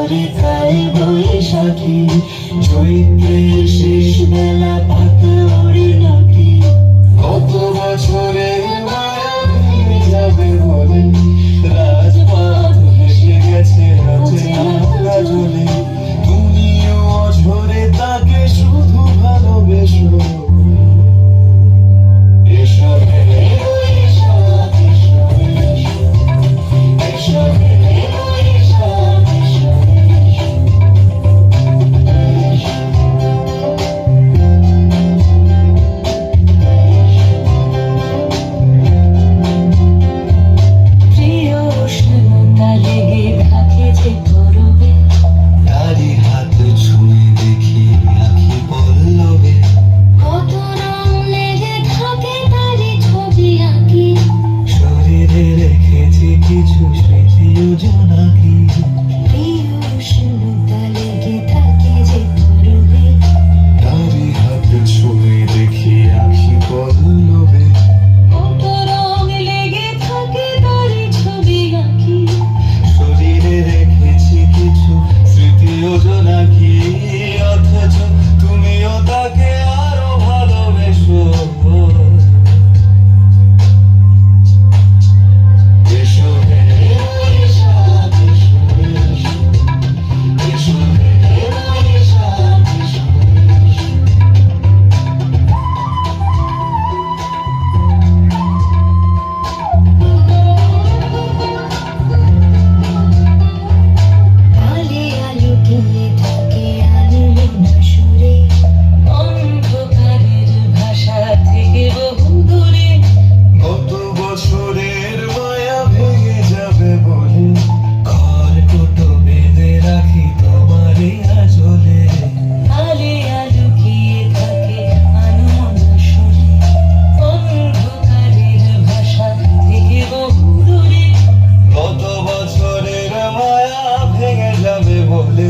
ঝরে তাই বৈশাখী, চৈত্রের শেষ বেলা পাতা ওড়ে নাকি। কত বছরের মায়া ভেঙে যাবে বলে রাজপথ ভেসে গেছে অচেনা কাজলে। তুমিও অঝরে তাকে শুধু ভালোবেসো। এসো হে বৈশাখ, এসো এসো, এসো হে বৈশাখ, এসো এসো, প্রিয় উষ্ণতা লেগে থাকে যে গরবে, তারি হাত ছুঁয়ে দেখি আঁখি পল্লবে। কত রং লেগে থাকে তারি ছবি আঁকি, শরীরে রেখেছি কিছু স্মৃতি ও জোনাকি। প্রিয় উষ্ণতা লেগে থাকে যে গরবে, তারি হাত ছুঁয়ে দেখি আঁখি পল্লবে। কত রং লেগে থাকে তারি ছবি আঁকি, শরীরে রেখেছি কিছু স্মৃতি ও জোনাকি। অথচ তুমিও তাকে আরো ভালোবেসো। এসো হে বৈশাখ, এসো এসো, এসো হে বৈশাখ, এসো এসো। আলে আলোকিয়ে থাকে আনমনা সুরে, অন্ধকারের ভাষা থেকে বহু দূরে। কত বছরের মায়া ভেঙে যাবে বলে খড়কুটো বেঁধে রাখি তোমারই আঁচলে। আলে আলোকিয়ে থাকে আনমনা সুরে, অন্ধকারের ভাষা থেকে বহু দূরে। কত বছরের মায়া ভেঙে যাবে বলে